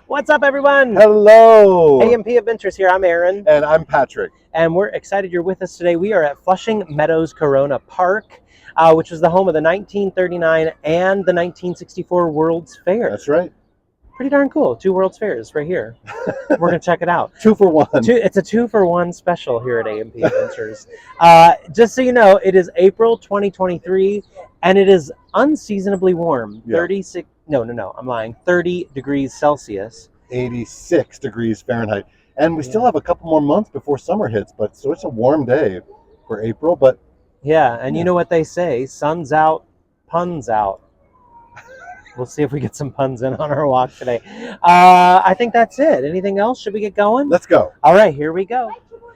What's up, everyone? Hello! AMP Adventures here. I'm Aaron. And I'm Patrick. And we're excited you're with us today. We are at Flushing Meadows Corona Park, which was the home of the 1939 and the 1964 World's Fair. That's right. Pretty darn cool. 2 World's Fairs right here. We're going to check it out. 2 for 1. It's a 2-for-1 special here at AMP Adventures. Just so you know, it is April 2023, and it is unseasonably warm. Yeah. 36. No, I'm lying. 30 degrees Celsius. 86 degrees Fahrenheit. And we still have a couple more months before summer hits, so it's a warm day for April, but... Yeah, and you know what they say, sun's out, puns out. We'll see if we get some puns in on our walk today. I think that's it. Anything else? Should we get going? Let's go. All right, here we go.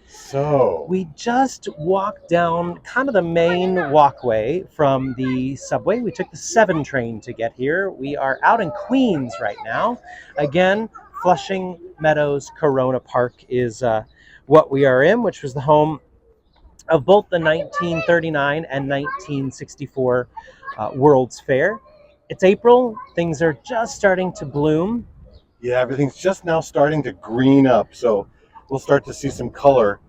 So... we just walked down kind of the main walkway from the subway. We took the 7 train to get here. We are out in Queens right now. Again, Flushing Meadows Corona Park is what we are in, which was the home of both the 1939 and 1964 World's Fair. It's April. Things are just starting to bloom. Yeah, everything's just now starting to green up, so we'll start to see some color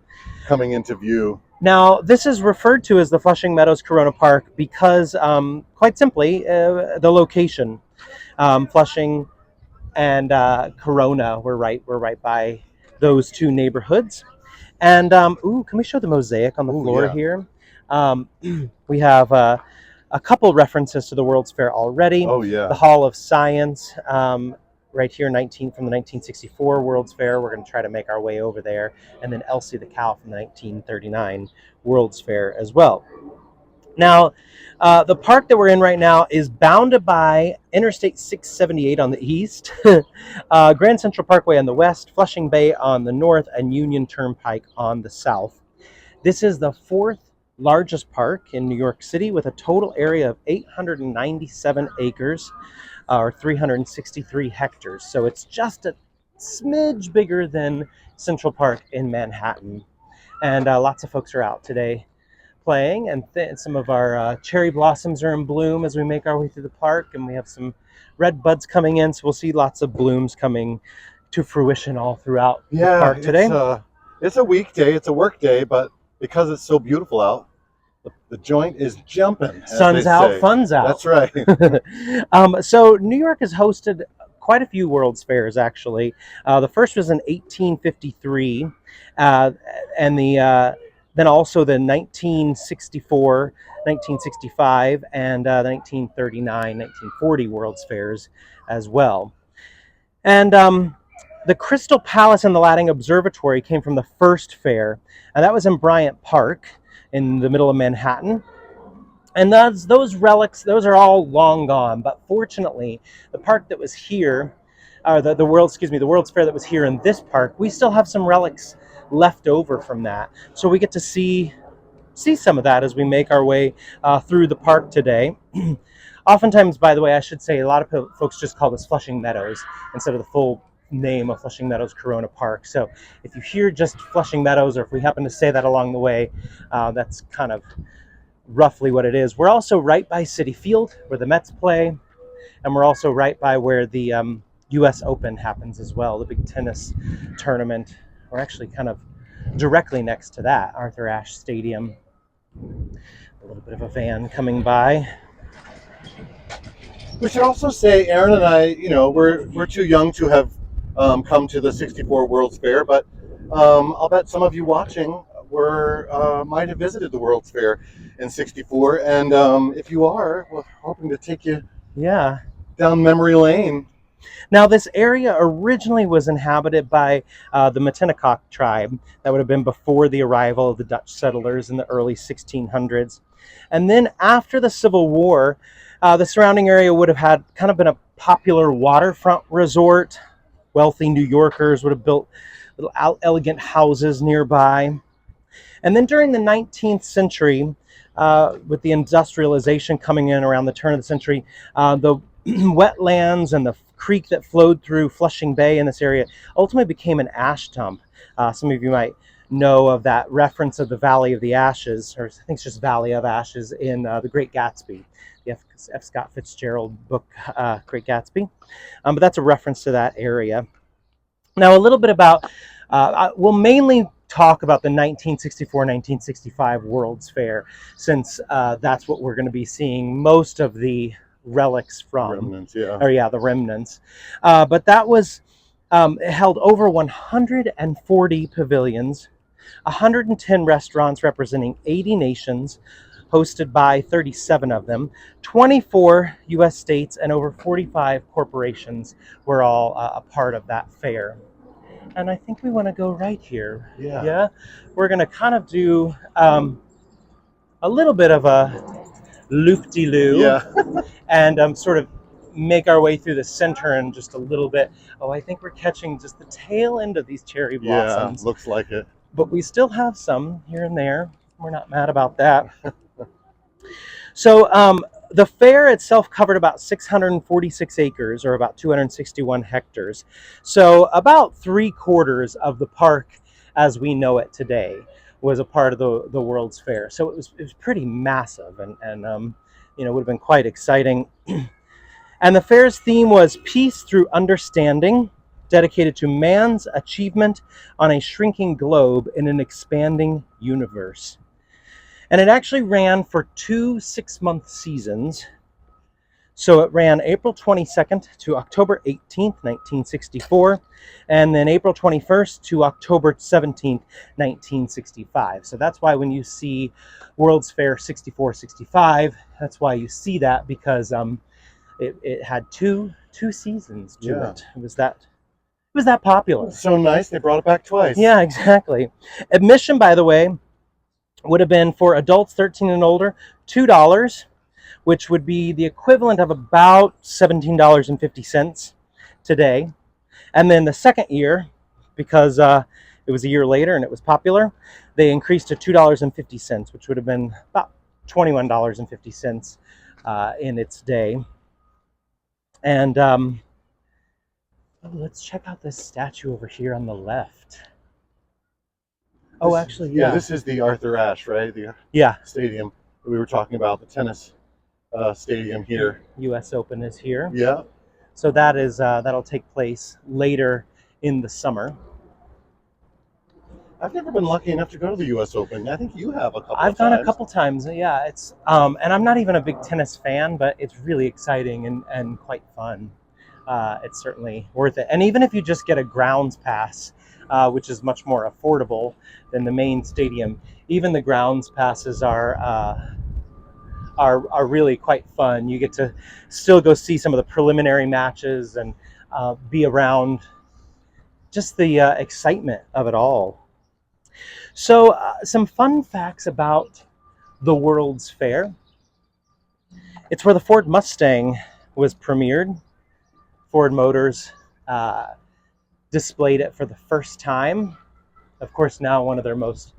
coming into view. Now, this is referred to as the Flushing Meadows Corona Park because, quite simply, the location. Flushing and Corona, we're right by those 2 neighborhoods. And, can we show the mosaic on the floor here? We have a couple references to the World's Fair already. Oh, yeah. The Hall of Science, right here, from the 1964 World's Fair. We're going to try to make our way over there. And then Elsie the Cow from the 1939 World's Fair as well. Now, the park that we're in right now is bounded by Interstate 678 on the east, Grand Central Parkway on the west, Flushing Bay on the north, and Union Turnpike on the south. This is the 4th largest park in New York City with a total area of 897 acres. Or 363 hectares. So it's just a smidge bigger than Central Park in Manhattan. And lots of folks are out today playing, and some of our cherry blossoms are in bloom as we make our way through the park, and we have some red buds coming in, so we'll see lots of blooms coming to fruition all throughout the park today. It's a weekday, it's a work day, but because it's so beautiful out, the joint is jumping. Sun's out, fun's out. That's right. So New York has hosted quite a few World's Fairs, actually. The first was in 1853, and then also the 1964, 1965, and the 1939, 1940 World's Fairs as well. And the Crystal Palace and the Latin Observatory came from the first fair, and that was in Bryant Park in the middle of Manhattan. And those relics, those are all long gone. But fortunately, the park that was here, the World's Fair that was here in this park, we still have some relics left over from that. So we get to see some of that as we make our way through the park today. Oftentimes, by the way, I should say, a lot of folks just call this Flushing Meadows instead of the full name of Flushing Meadows Corona Park. So if you hear just Flushing Meadows, or if we happen to say that along the way, that's kind of roughly what it is. We're also right by Citi Field, where the Mets play, and we're also right by where the US Open happens as well, the big tennis tournament. We're actually kind of directly next to that, Arthur Ashe Stadium. A little bit of a van coming by. We should also say, Aaron and I, we're too young to have come to the 64 World's Fair, but I'll bet some of you watching might have visited the World's Fair in 64, and if you are, we're hoping to take you down memory lane. Now, this area originally was inhabited by the Matinacock tribe. That would have been before the arrival of the Dutch settlers in the early 1600s. And then after the Civil War, the surrounding area would have had kind of been a popular waterfront resort. Wealthy New Yorkers would have built little elegant houses nearby. And then during the 19th century, with the industrialization coming in around the turn of the century, the wetlands and the creek that flowed through Flushing Bay in this area ultimately became an ash dump. Some of you might know of that reference of the Valley of the Ashes, or I think it's just Valley of Ashes in The Great Gatsby. the F. Scott Fitzgerald book, Great Gatsby. But that's a reference to that area. Now, a little bit about, we'll mainly talk about the 1964-1965 World's Fair, since that's what we're going to be seeing most of the relics from. Remnants, yeah. Or yeah, the remnants. But that was, it held over 140 pavilions, 110 restaurants representing 80 nations, hosted by 37 of them. 24 U.S. states and over 45 corporations were all a part of that fair. And I think we want to go right here. Yeah. We're going to kind of do a little bit of a loop-de-loo. Yeah. And sort of make our way through the center and just a little bit. Oh, I think we're catching just the tail end of these cherry blossoms. Yeah, looks like it. But we still have some here and there. We're not mad about that. So the fair itself covered about 646 acres, or about 261 hectares. So about 3/4 of the park as we know it today was a part of the World's Fair. So it was pretty massive, and you know, would have been quite exciting. And the fair's theme was Peace Through Understanding, dedicated to man's achievement on a shrinking globe in an expanding universe. And it actually ran for 2 6-month seasons. So it ran April 22nd to October 18th, 1964, and then April 21st to October 17th, 1965. So that's why when you see World's Fair 64-65, that's why you see that, because it had two seasons to it. It was that popular. So nice, they brought it back twice. Yeah, exactly. Admission, by the way, would have been for adults 13 and older, $2, which would be the equivalent of about $17.50 today. And then the second year, because it was a year later and it was popular, they increased to $2.50, which would have been about $21.50 in its day. And let's check out this statue over here on the left. Oh, actually, yeah. This is the Arthur Ashe, right? The stadium we were talking about, the tennis stadium here. U.S. Open is here. Yeah. So that is that'll take place later in the summer. I've never been lucky enough to go to the U.S. Open. I think you have a couple. I've gone a couple times. Yeah, it's and I'm not even a big tennis fan, but it's really exciting and quite fun. It's certainly worth it. And even if you just get a grounds pass, which is much more affordable than the main stadium, even the grounds passes are really quite fun. You get to still go see some of the preliminary matches and be around just the excitement of it all. So some fun facts about the World's Fair. It's where the Ford Mustang was premiered. Ford Motors displayed it for the first time. Of course, now one of their most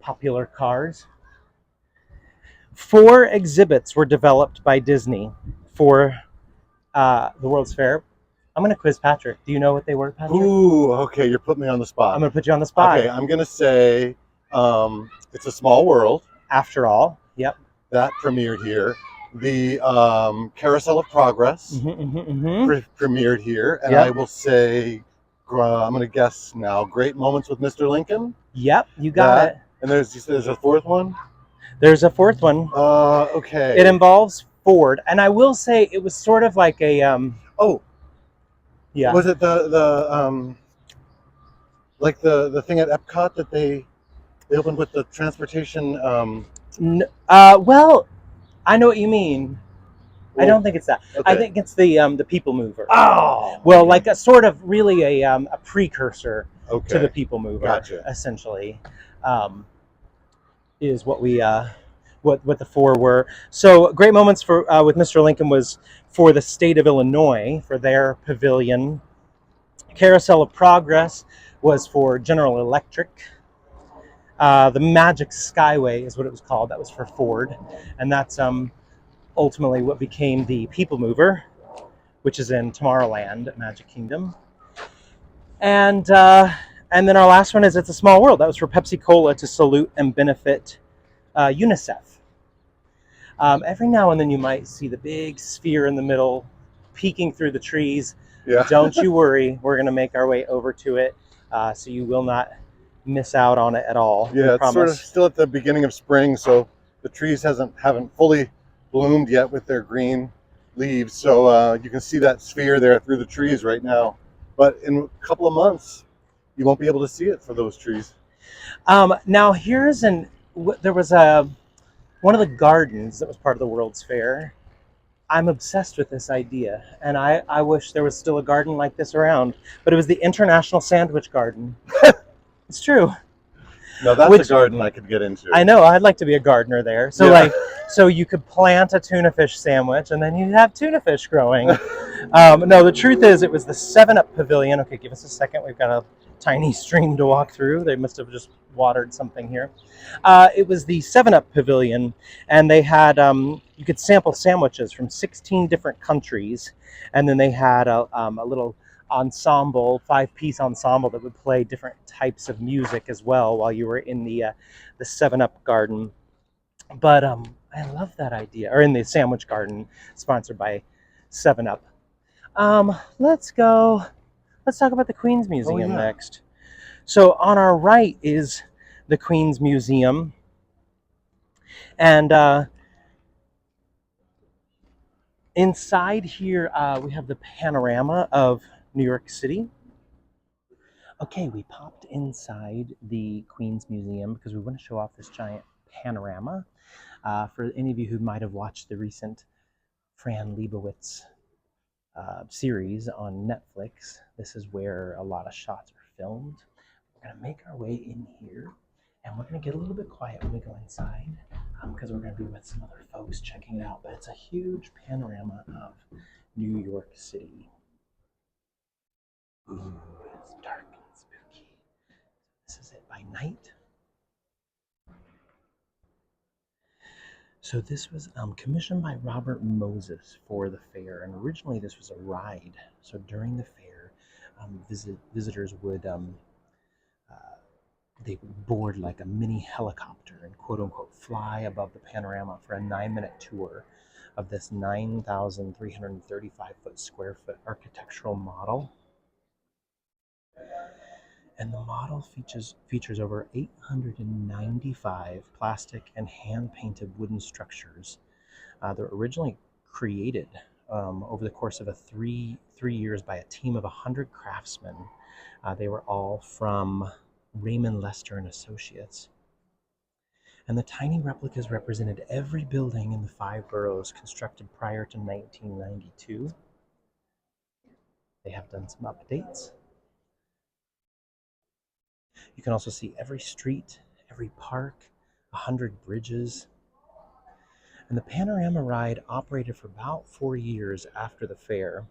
popular cars. 4 exhibits were developed by Disney for the World's Fair. I'm going to quiz Patrick. Do you know what they were, Patrick? Ooh, okay, you're putting me on the spot. I'm going to put you on the spot. Okay, I'm going to say It's a Small World. After All, yep. That premiered here. The Carousel of Progress premiered here. And I will say, I'm going to guess now, Great Moments with Mr. Lincoln. Yep, you got it. And there's a fourth one? There's a fourth one. Okay. It involves Ford. And I will say it was sort of like a... Yeah. Was it the thing at Epcot that they opened with the transportation? Well, I know what you mean. Well, I don't think it's that. Okay. I think it's the People Mover. Oh. Well, like a sort of really a precursor Okay. to the People Mover. Gotcha. Essentially, is what we what the 4 were. So, Great Moments for with Mr. Lincoln was for the state of Illinois, for their pavilion. Carousel of Progress was for General Electric. The Magic Skyway is what it was called. That was for Ford. And that's ultimately what became the People Mover, which is in Tomorrowland at Magic Kingdom. And then our last one is It's a Small World. That was for Pepsi Cola to salute and benefit UNICEF. Every now and then you might see the big sphere in the middle peeking through the trees. Yeah. Don't you worry, we're going to make our way over to it, so you will not miss out on it at all. We Yeah, it's sort of promise. still at the beginning of spring, so the trees haven't fully bloomed yet with their green leaves. So you can see that sphere there through the trees right now. But in a couple of months, you won't be able to see it for those trees. Now here's there was a one of the gardens that was part of the World's Fair. I'm obsessed with this idea, and I wish there was still a garden like this around. But it was the International Sandwich Garden. It's true. Now that's a Which garden I could get into. I know I'd like to be a gardener there. So Yeah. so you could plant a tuna fish sandwich, and then you'd have tuna fish growing. No, the truth is, it was the 7-Up Pavilion. Okay, give us a second. We've got a tiny stream to walk through. They must have just watered something here. It was the 7-Up Pavilion, and they had you could sample sandwiches from 16 different countries, and then they had a little ensemble, 5-piece ensemble that would play different types of music as well while you were in the 7-Up garden. But I love that idea, or in the sandwich garden, sponsored by 7-Up. Let's go. Let's talk about the Queen's Museum next. So on our right is the Queen's Museum, and inside here we have the panorama of New York City. Okay, we popped inside the Queen's Museum because we want to show off this giant panorama. For any of you who might have watched the recent Fran Lebowitz series on Netflix, this is where a lot of shots are filmed. We're going to make our way in here, and we're going to get a little bit quiet when we go inside because we're going to be with some other folks checking it out. But it's a huge panorama of New York City. Ooh, it's dark and spooky. This is it by night. So this was commissioned by Robert Moses for the fair, and originally this was a ride. So during the fair, visitors would they would board like a mini helicopter and quote unquote fly above the panorama for a 9-minute tour of this 9,335 square foot architectural model. And the model features over 895 plastic and hand-painted wooden structures that were originally created over the course of three years by a team of 100 craftsmen. They were all from Raymond Lester and Associates. And the tiny replicas represented every building in the 5 boroughs constructed prior to 1992. They have done some updates. You can also see every street, every park, 100 bridges. And the panorama ride operated for about 4 years after the fair.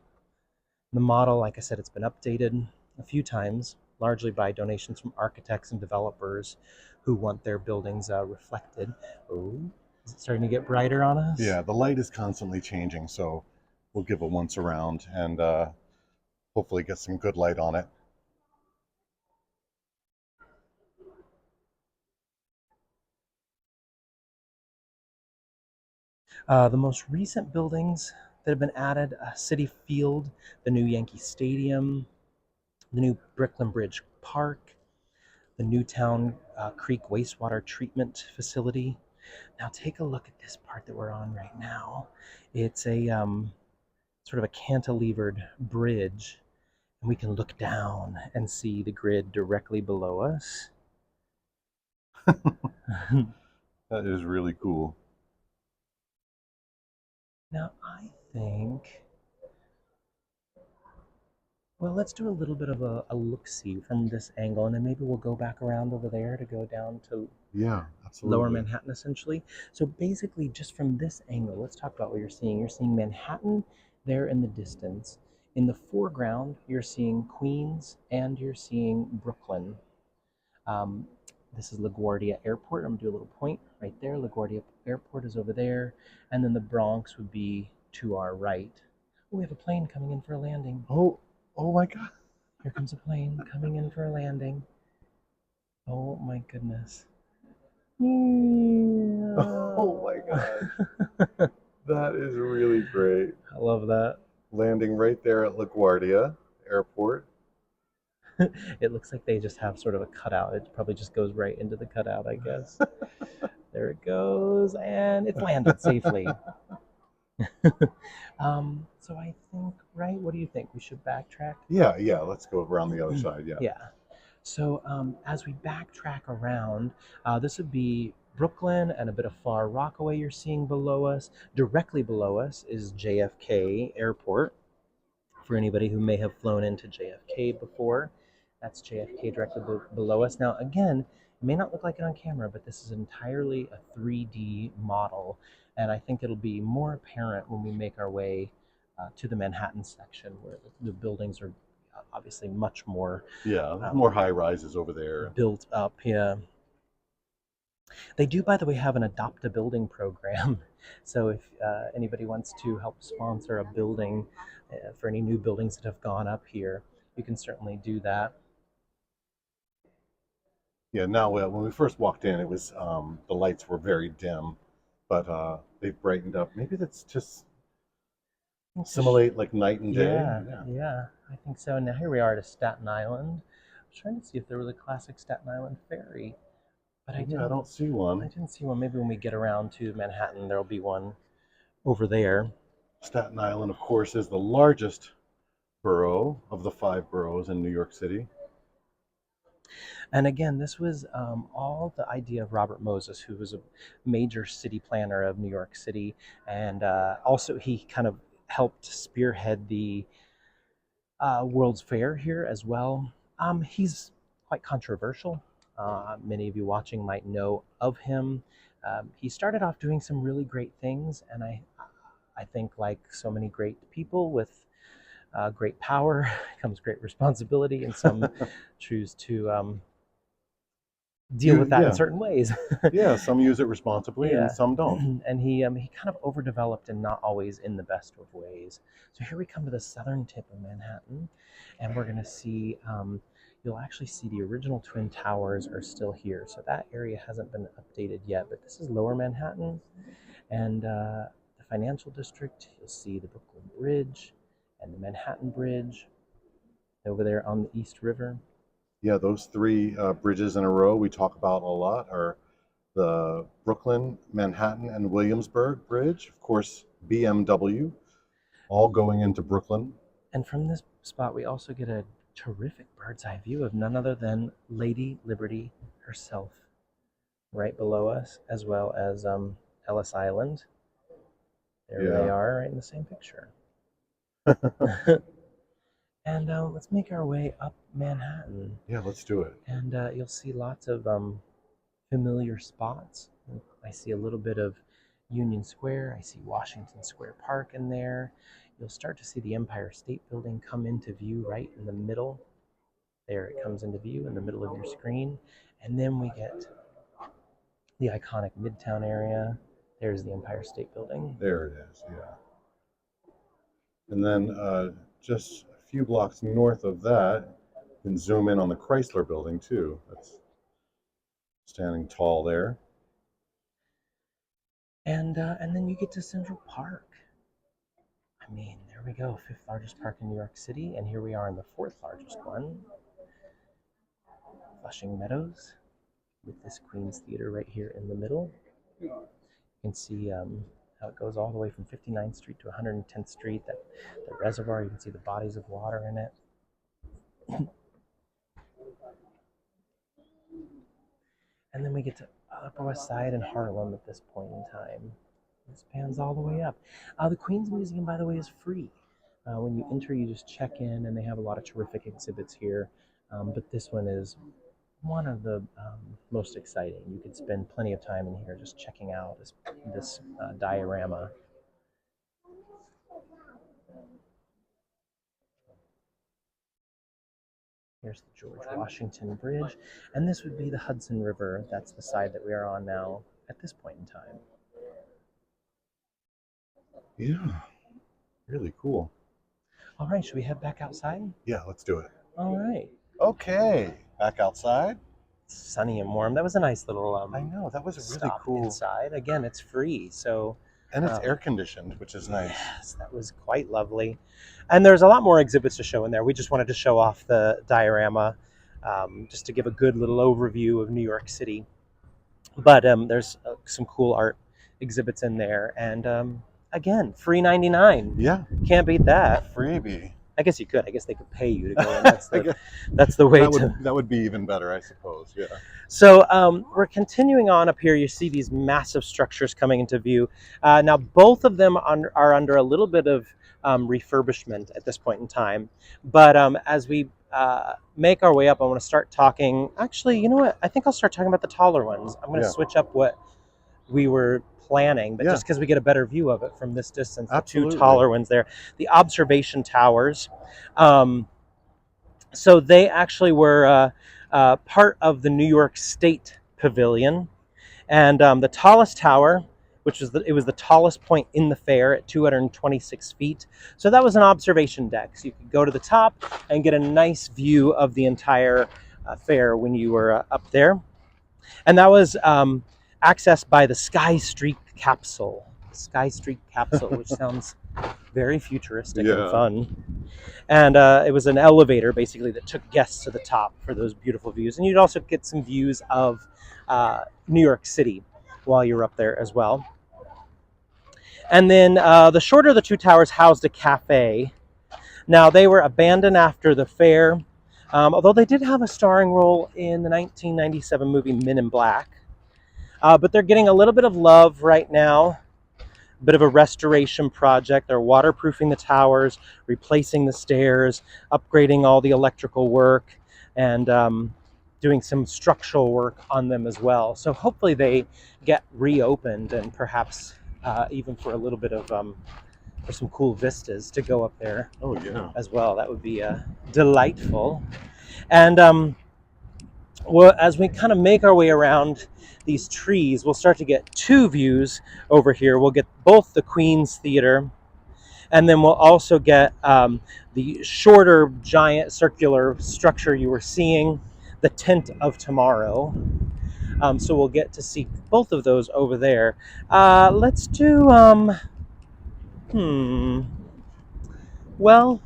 The model, like I said, it's been updated a few times, largely by donations from architects and developers who want their buildings reflected. Oh, is it starting to get brighter on us? Yeah, the light is constantly changing, so we'll give it once around and hopefully get some good light on it. The most recent buildings that have been added, Citi Field, the new Yankee Stadium, the new Brooklyn Bridge Park, the Newtown Creek Wastewater Treatment Facility. Now take a look at this part that we're on right now. It's a sort of a cantilevered bridge, and we can look down and see the grid directly below us. That is really cool. Now I think, well, let's do a little bit of a look-see from this angle, and then maybe we'll go back around over there to go down to absolutely. Lower Manhattan, essentially. So basically, just from this angle, let's talk about what you're seeing. You're seeing Manhattan there in the distance. In the foreground, you're seeing Queens and you're seeing Brooklyn. Um, this is LaGuardia Airport. I'm going to do a little point right there. LaGuardia Airport is over there. And then the Bronx would be to our right. Oh, we have a plane coming in for a landing. Oh my God. Here comes a plane coming in for a landing. Oh my goodness. Oh my gosh, that is really great. I love that. Landing right there at LaGuardia Airport. It looks like they just have sort of a cutout. It probably just goes right into the cutout, I guess. There it goes, and it's landed safely. So I think, right? What do you think? We should backtrack? Yeah, yeah. Let's go around the other side. Yeah. Yeah. So as we backtrack around, this would be Brooklyn and a bit of Far Rockaway you're seeing below us. Directly below us is JFK Airport. For anybody who may have flown into JFK before, that's JFK directly below us. Now, again, it may not look like it on camera, but this is entirely a 3D model, and I think it'll be more apparent when we make our way to the Manhattan section, where the buildings are obviously much more Yeah, there's um, more high rises over there. built up. Yeah, they do, by the way, have an adopt a building program. So if anybody wants to help sponsor a building for any new buildings that have gone up here, you can certainly do that. Yeah, now when we first walked in, it was the lights were very dim, but they've brightened up. Maybe that's just simulate like night and day. Yeah, Yeah. yeah, I think so. Now here we are at Staten Island. I was trying to see if there was a classic Staten Island ferry, but Yeah, I don't see one. I didn't see one. Maybe when we get around to Manhattan, there'll be one over there. Staten Island, of course, is the largest borough of the five boroughs in New York City. And again, this was all the idea of Robert Moses, who was a major city planner of New York City, and also he kind of helped spearhead the World's Fair here as well. He's quite controversial. Many of you watching might know of him. He started off doing some really great things, and I think, like so many great people with great power comes great responsibility, and some choose to deal with that in Yeah, certain ways. yeah. Some use it responsibly and Yeah, some don't. and he kind of overdeveloped and not always in the best of ways. So here we come to the southern tip of Manhattan, and we're going to see. You'll actually see the original Twin Towers are still here. So that area hasn't been updated yet, but this is Lower Manhattan, and the financial district. You'll see the Brooklyn Bridge and the Manhattan Bridge over there on the East River. Yeah, those three bridges in a row we talk about a lot are the Brooklyn, Manhattan, and Williamsburg Bridge. Of course, BMW, all going into Brooklyn. And from this spot, we also get a terrific bird's eye view of none other than Lady Liberty herself, right below us, as well as Ellis Island. There they Yeah. are, right in the same picture. And let's make our way up Manhattan. Yeah, let's do it. And you'll see lots of familiar spots. I see a little bit of Union Square. I see Washington Square Park in there. You'll start to see the Empire State Building come into view right in the middle. There it comes into view in the middle of your screen. And then we get the iconic Midtown area. There's the Empire State Building. There it is, yeah. And then just a few blocks north of that, you can zoom in on the Chrysler Building too. That's standing tall there. And then you get to Central Park. I mean, there we go, fifth largest park in New York City, and here we are in the fourth largest one, Flushing Meadows, with this Queen's Theater right here in the middle. You can see how it goes all the way from 59th Street to 110th Street. That the reservoir, you can see the bodies of water in it. And then we get to Upper West Side and Harlem at this point in time. It spans all the way up. The Queens Museum, by the way, is free. When you enter, you just check in, and they have a lot of terrific exhibits here. But this one is one of the most exciting. You could spend plenty of time in here just checking out this diorama. Here's the George Washington Bridge, and this would be the Hudson River. That's the side that we are on now at this point in time. Yeah, really cool. All right, should we head back outside? Yeah, let's do it. All right. Okay, back outside. sunny and warm. That was a nice little I know, that was really stop cool. inside. Again, it's free, so And it's um, air conditioned, which is nice. yes, that was quite lovely. And there's a lot more exhibits to show in there. We just wanted to show off the diorama, just to give a good little overview of New York City. But there's some cool art exhibits in there, and again, free 99. Yeah, Can't beat that. freebie. I guess you could. I guess they could pay you to go in. That's I the guess that's the way that to. would be even better, I suppose. Yeah. So we're continuing on up here. You see these massive structures coming into view. Now, both of them are under a little bit of refurbishment at this point in time. But as we make our way up, I want to start talking. Actually, you know what? I think I'll start talking about the taller ones. I'm going to Yeah. switch up what we were planning, but Yeah. just because we get a better view of it from this distance, the two Absolutely. taller ones there, the observation towers. So they actually were part of the New York State Pavilion, and the tallest tower, which was it was the tallest point in the fair at 226 feet. So that was an observation deck. So you could go to the top and get a nice view of the entire fair when you were up there. And that was accessed by the Sky Streak capsule. Sky Streak capsule, which sounds very futuristic and Yeah. fun. And it was an elevator basically that took guests to the top for those beautiful views. And you'd also get some views of New York City while you were up there as well. And then the shorter of the two towers housed a cafe. Now, they were abandoned after the fair, although they did have a starring role in the 1997 movie Men in Black. But they're getting a little bit of love right now. A bit of a restoration project. They're waterproofing the towers, replacing the stairs, upgrading all the electrical work, and doing some structural work on them as well. So hopefully they get reopened, and perhaps even for a little bit of for some cool vistas to go up there. Oh yeah. As well. That would be delightful. And well, as we kind of make our way around these trees, we'll start to get two views over here. We'll get both the Queen's Theater, and then we'll also get the shorter, giant, circular structure you were seeing, the Tent of Tomorrow. So we'll get to see both of those over there. Let's do, well,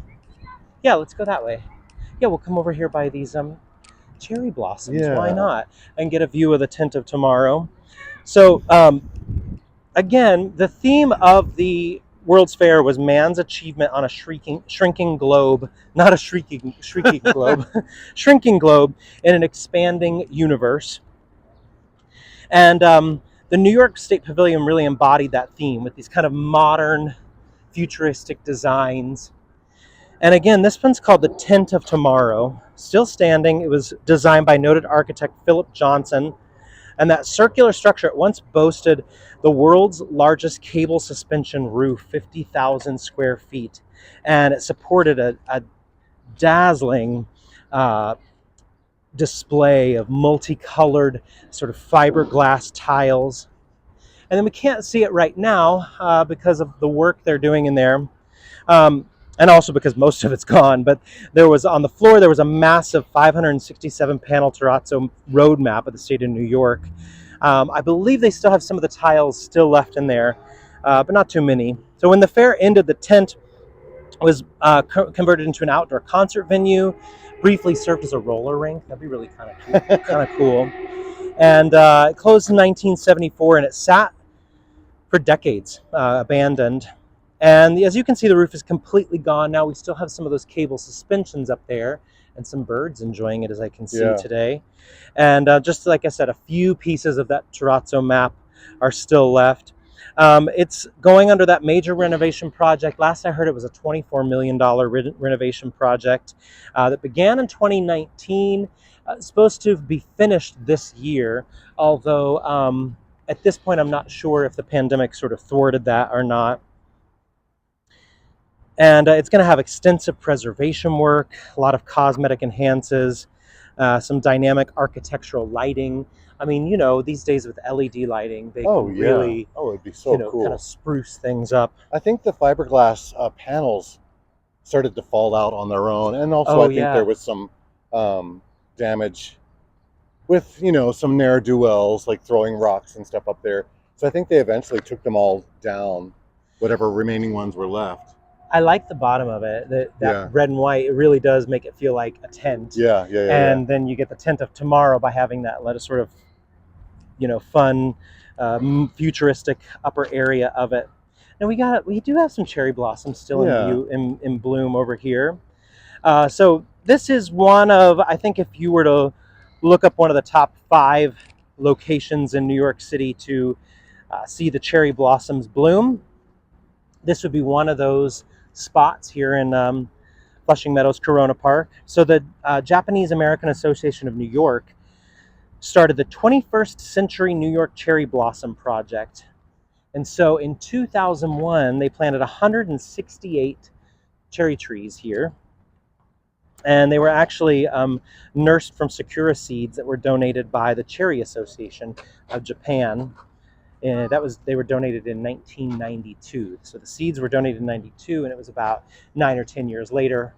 yeah, let's go that way. Yeah, we'll come over here by these cherry blossoms. Yeah. Why not? And get a view of the Tent of Tomorrow. So again, the theme of the World's Fair was man's achievement on a shrinking globe, not a shrieking globe, shrinking globe in an expanding universe. And the New York State Pavilion really embodied that theme with these kind of modern, futuristic designs. And again, this one's called the Tent of Tomorrow. Still standing. It was designed by noted architect Philip Johnson. And that circular structure at once boasted the world's largest cable suspension roof, 50,000 square feet. And it supported a dazzling display of multicolored sort of fiberglass tiles. And then we can't see it right now because of the work they're doing in there. And also because most of it's gone, but there was on the floor, there was a massive 567 panel terrazzo road map of the state of New York. I believe they still have some of the tiles still left in there, but not too many. So when the fair ended, the tent was converted into an outdoor concert venue, briefly served as a roller rink. That'd be really kind of cool. And it closed in 1974, and it sat for decades, abandoned. And as you can see, the roof is completely gone now. We still have some of those cable suspensions up there and some birds enjoying it, as I can see today. And just like I said, a few pieces of that terrazzo map are still left. It's going under that major renovation project. Last I heard, it was a $24 million renovation project that began in 2019. Supposed to be finished this year, although at this point, I'm not sure if the pandemic sort of thwarted that or not. And it's going to have extensive preservation work, a lot of cosmetic enhances, some dynamic architectural lighting. I mean, you know, these days with LED lighting, they can really, it'd be so cool. kind of spruce things up. I think the fiberglass panels started to fall out on their own, and also I think there was some damage with some ne'er-do-wells like throwing rocks and stuff up there. So I think they eventually took them all down, whatever remaining ones were left. I like the bottom of it. That Yeah, red and white, it really does make it feel like a tent. yeah, yeah, yeah, yeah. And then you get the tent of tomorrow by having that let us sort of, fun, futuristic upper area of it. And we do have some cherry blossoms still in Yeah. view in bloom over here. So this is one of, I think, if you were to look up one of the top 5 locations in New York City to see the cherry blossoms bloom, this would be one of those spots here in Flushing Meadows Corona Park. So the Japanese American Association of New York started the 21st Century New York Cherry Blossom Project. And so in 2001, they planted 168 cherry trees here. And they were actually nursed from Sakura seeds that were donated by the Cherry Association of Japan. And they were donated in 1992. So the seeds were donated in 92, and it was about 9 or 10 years later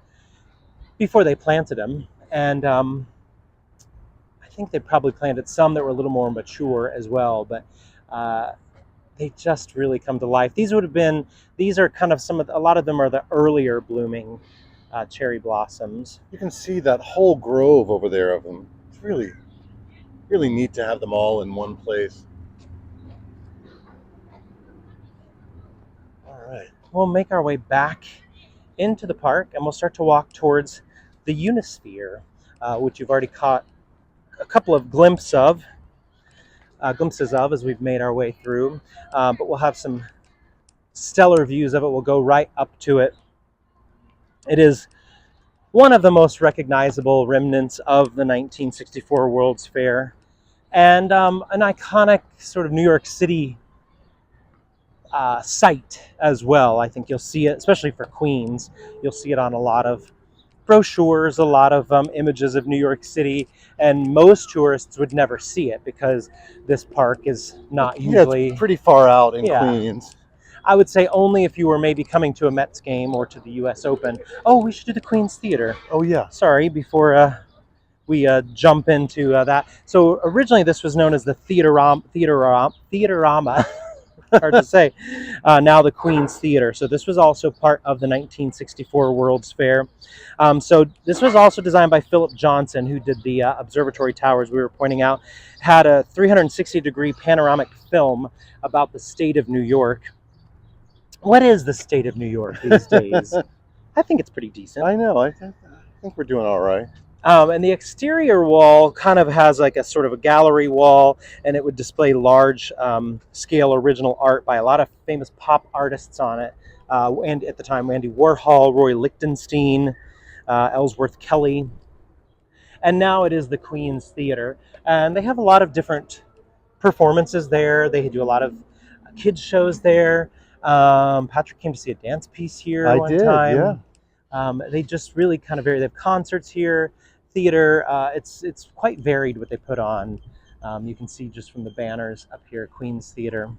before they planted them. And I think they probably planted some that were a little more mature as well, but they just really come to life. These are kind of a lot of them are the earlier blooming cherry blossoms. You can see that whole grove over there of them. It's really, really neat to have them all in one place. All right. We'll make our way back into the park, and we'll start to walk towards the Unisphere, which you've already caught a couple of glimpses of as we've made our way through. But we'll have some stellar views of it. We'll go right up to it. It is one of the most recognizable remnants of the 1964 World's Fair, and an iconic sort of New York City site as well. I think you'll see it, especially for Queens. You'll see it on a lot of brochures, a lot of images of New York City, and most tourists would never see it because this park is not usually... Yeah, it's pretty far out in Yeah. Queens. I would say only if you were maybe coming to a Mets game or to the U.S. Open. Oh, we should do the Queen's Theater. Oh, yeah. Sorry, before we jump into that. So originally this was known as the Theaterama. Hard to say. Now the Queen's Theater. So this was also part of the 1964 World's Fair. So this was also designed by Philip Johnson, who did the observatory towers we were pointing out. Had a 360-degree panoramic film about the state of New York. What is the state of New York these days? I think it's pretty decent. I know. I think we're doing all right. And the exterior wall kind of has like a sort of a gallery wall, and it would display large scale original art by a lot of famous pop artists on it. And at the time, Andy Warhol, Roy Lichtenstein, Ellsworth Kelly. And now it is the Queen's Theater. And they have a lot of different performances there. They do a lot of kids shows there. Patrick came to see a dance piece here one time. Yeah. They just really kind of vary. They have concerts here, theater. It's quite varied what they put on. You can see just from the banners up here, Queen's Theater.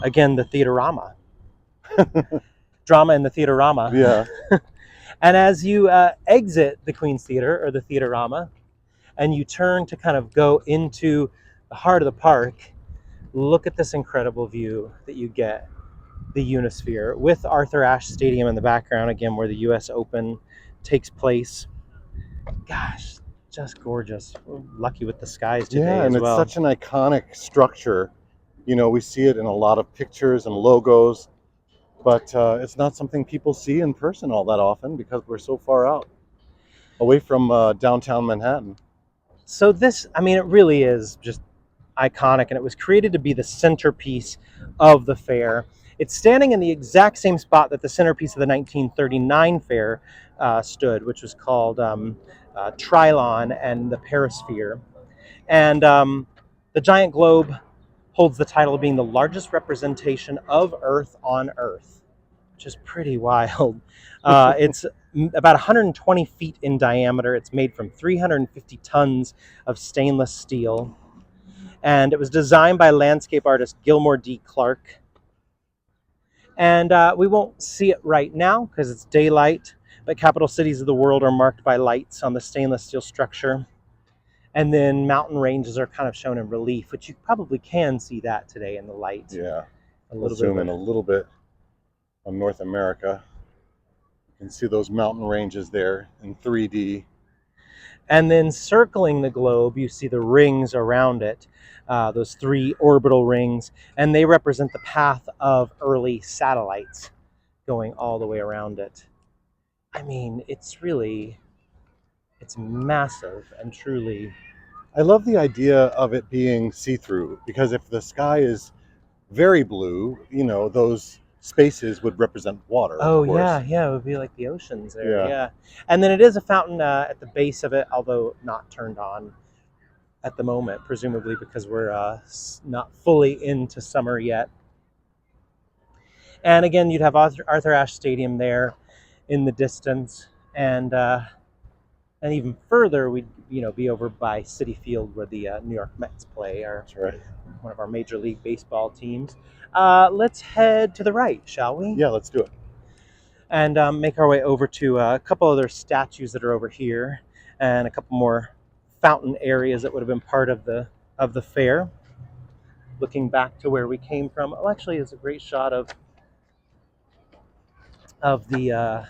Again, the Theaterama. Drama in the Theaterama. Yeah. And as you exit the Queen's Theater, or the Theaterama, and you turn to kind of go into the heart of the park, look at this incredible view that you get. The Unisphere with Arthur Ashe Stadium in the background, again, where the U.S. Open takes place. Gosh, just gorgeous. We're lucky with the skies today Yeah, and as well. it's such an iconic structure. We see it in a lot of pictures and logos, but it's not something people see in person all that often because we're so far out, away from downtown Manhattan. So this, it really is just iconic, and it was created to be the centerpiece of the fair. It's standing in the exact same spot that the centerpiece of the 1939 fair stood, which was called Trilon and the Perisphere. And the giant globe holds the title of being the largest representation of Earth on Earth, which is pretty wild. It's about 120 feet in diameter. It's made from 350 tons of stainless steel. And it was designed by landscape artist Gilmore D. Clark. And we won't see it right now because it's daylight, but capital cities of the world are marked by lights on the stainless steel structure. And then mountain ranges are kind of shown in relief, which you probably can see that today in the light. Yeah. A We'll little bit zoom in a little bit on North America. You can see those mountain ranges there in 3D. And then circling the globe, you see the rings around it, those 3 orbital rings, and they represent the path of early satellites going all the way around it. I mean, it's massive and truly. I love the idea of it being see-through, because if the sky is very blue, those spaces would represent water, of Oh course. yeah, it would be like the oceans there. Yeah. Yeah, and then it is a fountain at the base of it, although not turned on at the moment, presumably because we're not fully into summer yet. And again, you'd have Arthur Ashe Stadium there in the distance, and even further, we'd be over by Citi Field where the New York Mets play, That's right. one of our Major League Baseball teams. Let's head to the right, shall we? Yeah, let's do it. And make our way over to a couple other statues that are over here, and a couple more fountain areas that would have been part of the fair. Looking back to where we came from. Oh, actually, it's a great shot of the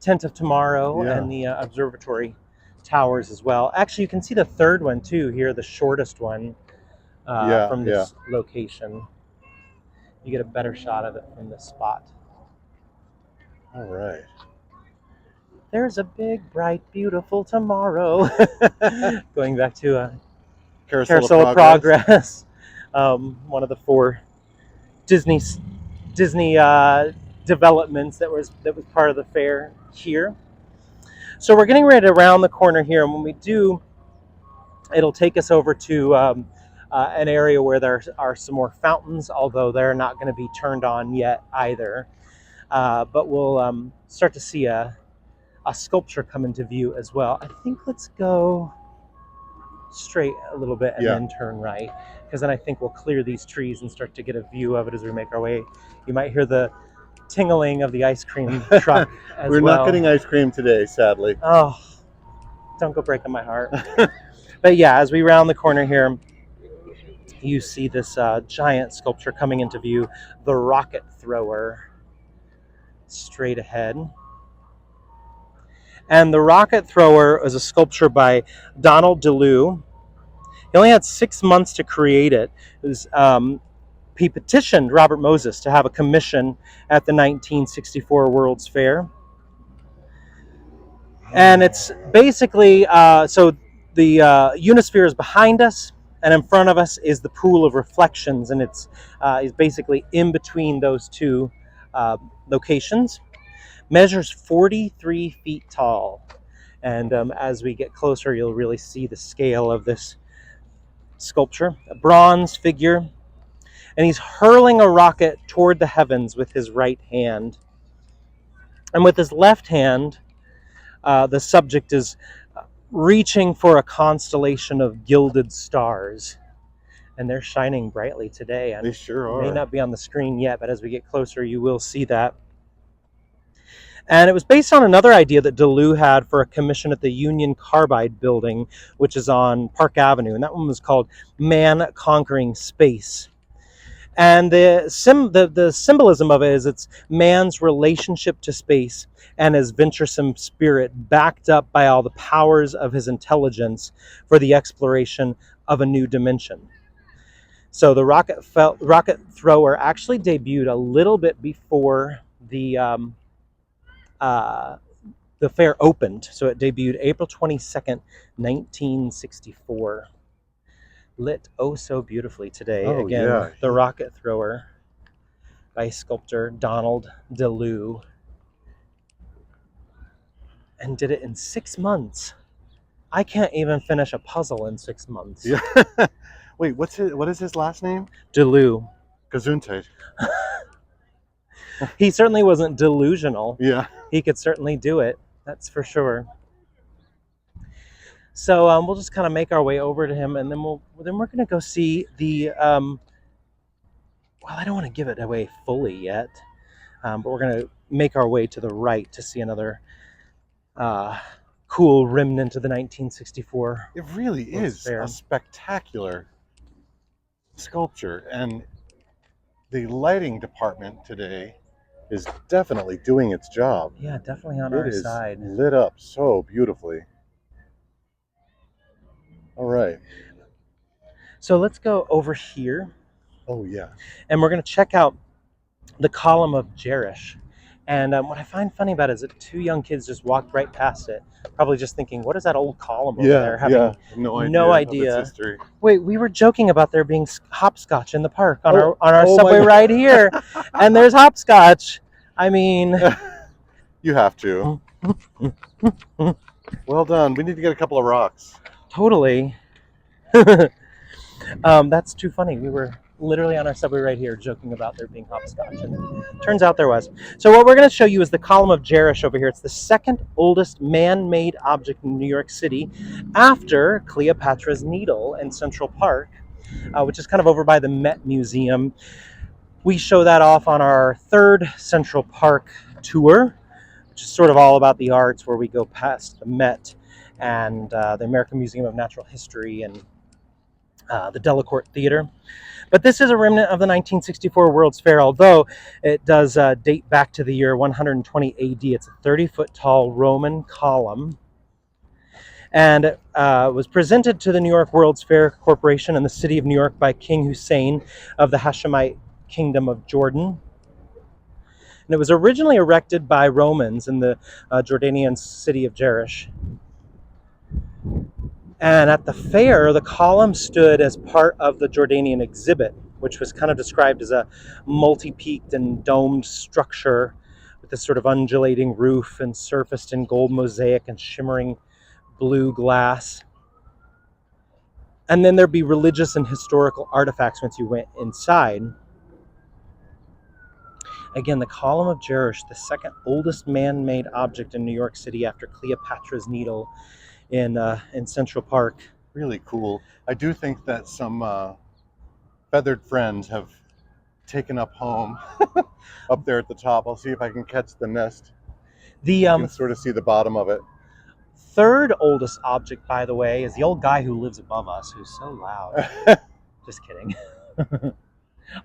Tent of Tomorrow and the observatory towers as well. Actually, you can see the third one too here, the shortest one from this location. You get a better shot of it from this spot. All right. There's a big, bright, beautiful tomorrow. Going back to Carousel of Progress. One of the 4 Disney developments that was part of the fair here. So we're getting ready to round the corner here, and when we do, it'll take us over to an area where there are some more fountains, although they're not going to be turned on yet either. But we'll start to see a sculpture come into view as well. I think let's go straight a little bit and then turn right, because then I think we'll clear these trees and start to get a view of it as we make our way. You might hear the tingling of the ice cream truck as We're well. not getting ice cream today, sadly. Oh, don't go breaking my heart. But yeah, as we round the corner here, you see this giant sculpture coming into view, the rocket thrower, straight ahead. And the rocket thrower is a sculpture by Donald DeLue. He only had 6 months to create it. It was, he petitioned Robert Moses to have a commission at the 1964 World's Fair. And it's basically, so the Unisphere is behind us, and in front of us is the pool of reflections, and it's basically in between those 2 locations. Measures 43 feet tall, and as we get closer, you'll really see the scale of this sculpture. A bronze figure, and he's hurling a rocket toward the heavens with his right hand, and with his left hand, the subject is reaching for a constellation of gilded stars, and they're shining brightly today. And they sure are. May not be on the screen yet, but as we get closer, you will see that. And it was based on another idea that DeLue had for a commission at the Union Carbide building, which is on Park Avenue, and that one was called Man Conquering Space. And the symbolism of it is it's man's relationship to space and his venturesome spirit backed up by all the powers of his intelligence for the exploration of a new dimension. So the rocket thrower actually debuted a little bit before the fair opened. So it debuted April 22nd, 1964. Lit oh so beautifully today. Oh, again, yeah. The rocket thrower by sculptor Donald DeLue, and did it in 6 months. I can't even finish a puzzle in 6 months. Yeah. Wait, what is his last name? DeLue. Gesundheit. He certainly wasn't delusional. Yeah. He could certainly do it. That's for sure. So we'll just kind of make our way over to him, and then we're going to go see the. Well, I don't want to give it away fully yet, but we're going to make our way to the right to see another cool remnant of the 1964 It really World's is a Fair. spectacular sculpture, and the lighting department today is definitely doing its job. Yeah, definitely on It our is side. lit up so beautifully. All right. So let's go over here, Oh yeah. and we're going to check out the column of Jerash. And what I find funny about it is that two young kids just walked right past it, probably just thinking, "What is that old column over Yeah, there?" Having yeah. No no idea of its idea. history. Wait, we were joking about there being hopscotch in the park on Oh, our oh my subway ride here, and there's hopscotch. I mean, God. You have to. Well done. We need to get a couple of rocks. totally. That's too funny. We were literally on our subway right here joking about there being hopscotch, and turns out there was. So what we're going to show you is the column of Jerash over here. It's the second oldest man-made object in New York City, after Cleopatra's Needle in Central Park, which is kind of over by the Met Museum. We show that off on our third Central Park tour, which is sort of all about the arts, where we go past the Met and the American Museum of Natural History and the Delacorte Theater. But this is a remnant of the 1964 World's Fair, although it does date back to the year 120 AD. It's a 30-foot tall Roman column, and was presented to the New York World's Fair Corporation in the city of New York by King Hussein of the Hashemite Kingdom of Jordan. And it was originally erected by Romans in the Jordanian city of Jerash. And at the fair, the column stood as part of the Jordanian exhibit, which was kind of described as a multi-peaked and domed structure with this sort of undulating roof and surfaced in gold mosaic and shimmering blue glass. And then there'd be religious and historical artifacts once you went inside. Again, the column of Jerash, the second oldest man-made object in New York City after Cleopatra's Needle in Central Park. Really cool. I do think that some feathered friends have taken up home up there at the top. I'll see if I can catch the nest. The You can sort of see the bottom of it. third oldest object, by the way, is the old guy who lives above us, who's so loud. Just kidding.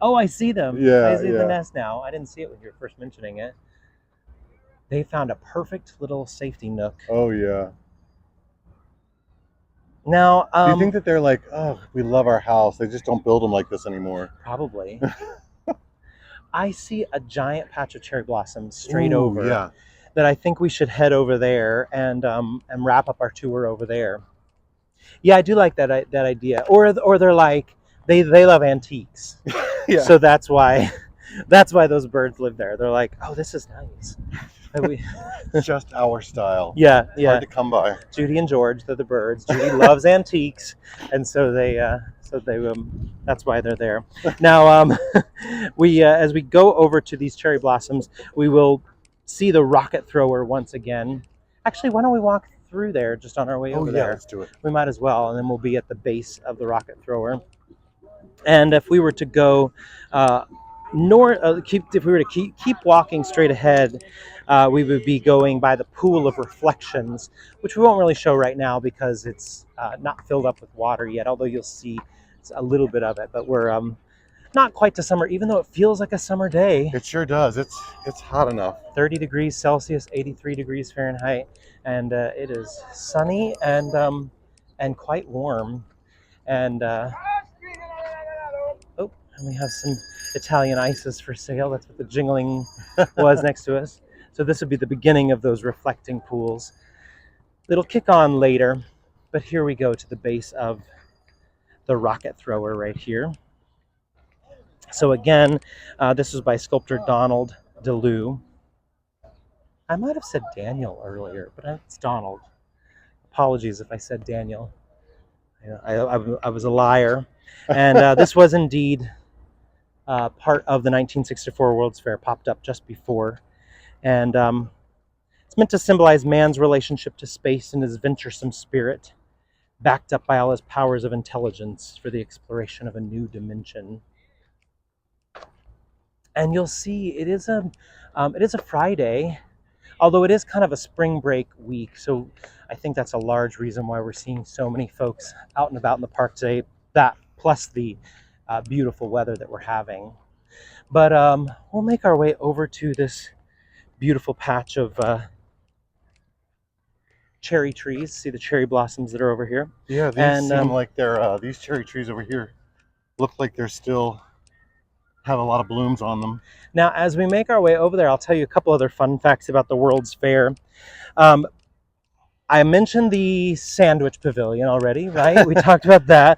Oh, I see them. Yeah, I see the yeah. nest now. I didn't see it when you were first mentioning it. They found a perfect little safety nook. Oh yeah. Now, Do you think that they're like, oh, we love our house. They just don't build them like this anymore? probably. I see a giant patch of cherry blossoms straight Ooh, over. Yeah. That I think we should head over there and wrap up our tour over there. Yeah, I do like that idea. Or they're like they love antiques, Yeah. so that's why those birds live there. They're like, oh, this is nice. Just our style. Yeah, yeah. Hard to come by. Judy and George, they're the birds. Judy loves antiques, and so they that's why they're there. Now, we as we go over to these cherry blossoms, we will see the rocket thrower once again. Actually, why don't we walk through there just on our way over there? Let's do it. We might as well, and then we'll be at the base of the rocket thrower. And if we were to go if we were to keep walking straight ahead, we would be going by the pool of reflections, which we won't really show right now because it's not filled up with water yet, although you'll see a little bit of it. But we're not quite to summer, even though it feels like a summer day. It sure does. It's hot enough. 30 degrees Celsius, 83 degrees Fahrenheit, and it is sunny and quite warm. And and we have some Italian ices for sale. That's what the jingling was next to us. So this would be the beginning of those reflecting pools. It'll kick on later, but here we go to the base of the rocket thrower right here. So again, this was by sculptor Donald DeLue. I might have said Daniel earlier, but it's Donald. Apologies if I said Daniel. I was a liar. And this was indeed part of the 1964 World's Fair, popped up just before. And it's meant to symbolize man's relationship to space and his venturesome spirit, backed up by all his powers of intelligence for the exploration of a new dimension. And you'll see it is a Friday, although it is kind of a spring break week. So I think that's a large reason why we're seeing so many folks out and about in the park today. That plus the beautiful weather that we're having. But we'll make our way over to this beautiful patch of cherry trees. See the cherry blossoms that are over here. Yeah, these And seem like they're these cherry trees over here look like they're still have a lot of blooms on them. now, as we make our way over there, I'll tell you a couple other fun facts about the World's Fair. Um, I mentioned the sandwich pavilion already, right? We talked about that.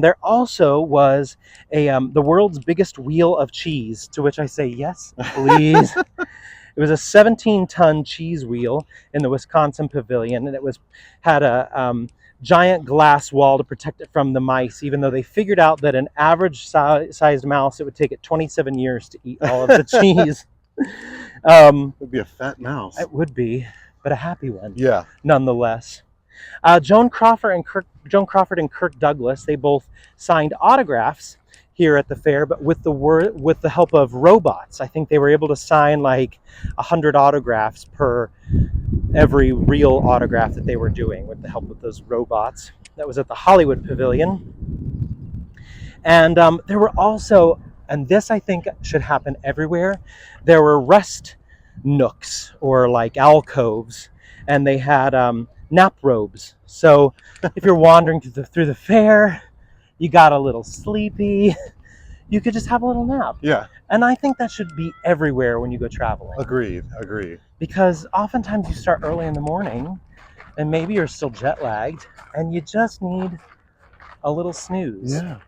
There also was the world's biggest wheel of cheese, to which I say yes, please. It was a 17-ton cheese wheel in the Wisconsin Pavilion, and it had a giant glass wall to protect it from the mice, even though they figured out that an average sized mouse, it would take it 27 years to eat all of the cheese. It would be a fat mouse. It would be, but a happy one. Yeah. Nonetheless. Joan Crawford and Kirk Douglas, they both signed autographs here at the fair, but with the help of robots. I think they were able to sign like 100 autographs per every real autograph that they were doing with the help of those robots. That was at the Hollywood Pavilion. And there were also, and this I think should happen everywhere, there were rest nooks or like alcoves, and they had nap robes. So if you're wandering through the fair, you got a little sleepy, you could just have a little nap. Yeah. And I think that should be everywhere when you go traveling. Agreed. Because oftentimes you start early in the morning and maybe you're still jet lagged and you just need a little snooze. Yeah.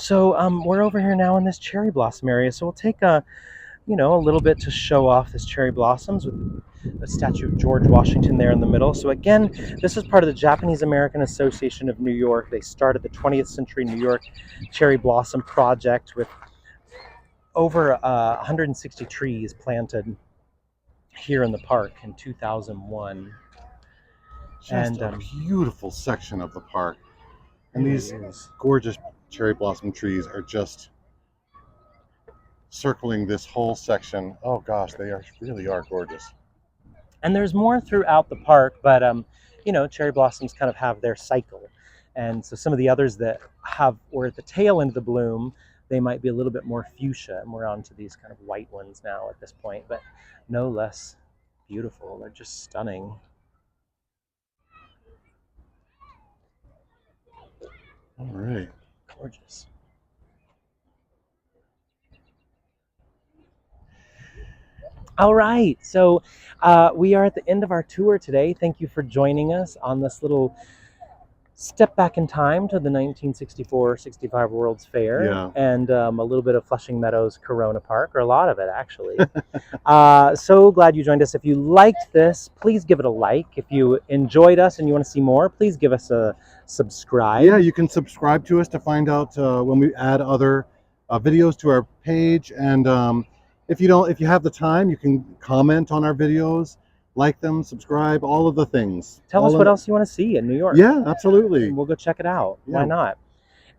So we're over here now in this cherry blossom area. So we'll take a little bit to show off this cherry blossoms with the statue of George Washington there in the middle. So again, this is part of the Japanese American Association of New York. They started the 20th Century New York Cherry Blossom Project with over 160 trees planted here in the park in 2001. Just a beautiful section of the park. And these gorgeous cherry blossom trees are just circling this whole section. Oh gosh, they really are gorgeous. And there's more throughout the park, but cherry blossoms kind of have their cycle. And so some of the others that were at the tail end of the bloom, they might be a little bit more fuchsia, and we're on to these kind of white ones now at this point, but no less beautiful. They're just stunning. All right. Gorgeous. All right, so we are at the end of our tour today. Thank you for joining us on this little step back in time to the 1964-65 World's Fair. Yeah. And a little bit of Flushing Meadows Corona Park, or a lot of it actually. So glad you joined us. If you liked this, please give it a like. If you enjoyed us and you want to see more, please give us a subscribe. Yeah, you can subscribe to us to find out when we add other videos to our page. And if you have the time, you can comment on our videos, like them, subscribe, all of the things. Tell us what else you want to see in New York. Yeah, absolutely. And we'll go check it out. Yeah. Why not?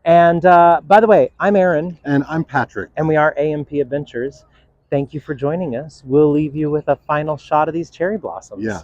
And by the way, I'm Aaron. And I'm Patrick. And we are AMP Adventures. Thank you for joining us. We'll leave you with a final shot of these cherry blossoms. Yeah.